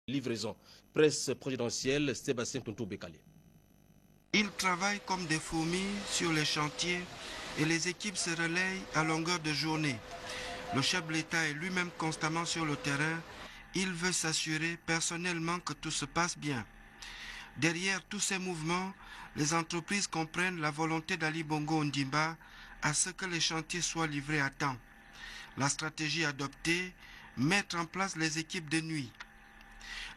Livraison. Presse présidentielle, Sébastien Tontou-Bekale. Ils travaillent comme des fourmis sur les chantiers et les équipes se relayent à longueur de journée. Le chef de l'État est lui-même constamment sur le terrain. Il veut s'assurer personnellement que tout se passe bien. Derrière tous ces mouvements, les entreprises comprennent la volonté d'Ali Bongo Ondimba à ce que les chantiers soient livrés à temps. La stratégie adoptée, mettre en place les équipes de nuit.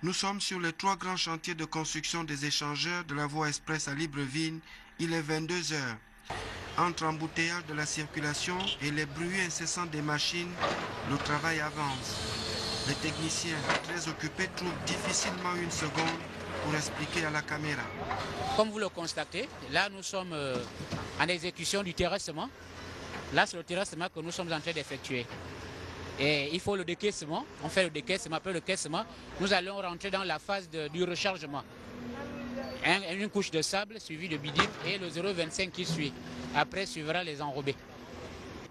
Nous sommes sur les 3 grands chantiers de construction des échangeurs de la voie express à Libreville. Il est 22 heures. Entre embouteillage de la circulation et les bruits incessants des machines, le travail avance. Les techniciens, très occupés, trouvent difficilement une seconde pour expliquer à la caméra. Comme vous le constatez, là nous sommes en exécution du terrassement. Là c'est le terrassement que nous sommes en train d'effectuer. Et il faut le décaissement, on fait le décaissement, après le décaissement, nous allons rentrer dans la phase du rechargement. Une couche de sable suivie de bidip et le 0,25 qui suit. Après suivra les enrobés.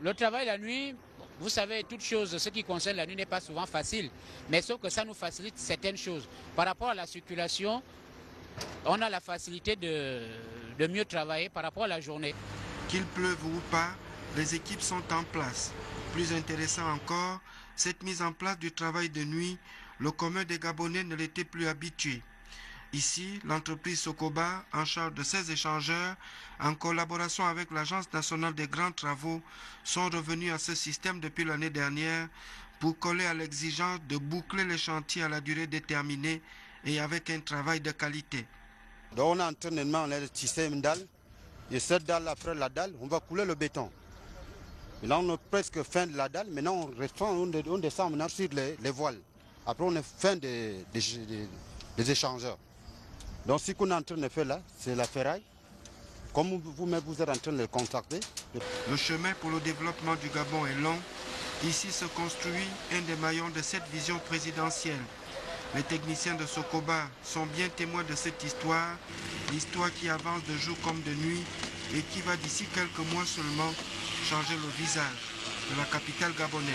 Le travail la nuit, vous savez, toute chose, ce qui concerne la nuit n'est pas souvent facile, mais sauf que ça nous facilite certaines choses. Par rapport à la circulation, on a la facilité de mieux travailler par rapport à la journée. Qu'il pleuve ou pas, les équipes sont en place. Plus intéressant encore, cette mise en place du travail de nuit, le commun des Gabonais ne l'était plus habitué. Ici, l'entreprise Sokoba, en charge de ces échangeurs, en collaboration avec l'Agence nationale des grands travaux, sont revenus à ce système depuis l'année dernière pour coller à l'exigence de boucler les chantiers à la durée déterminée et avec un travail de qualité. Donc on a entraînement, on a le système une dalle, et cette dalle après la dalle, on va couler le béton. Et là on est presque fin de la dalle, maintenant on descend maintenant sur les voiles. Après on est fin des échangeurs. Donc ce qu'on est en train de faire là, c'est la ferraille. Comme vous-même vous êtes en train de le contacter. Le chemin pour le développement du Gabon est long. Ici se construit un des maillons de cette vision présidentielle. Les techniciens de Sokoba sont bien témoins de cette histoire, l'histoire qui avance de jour comme de nuit et qui va d'ici quelques mois seulement changer le visage de la capitale gabonaise.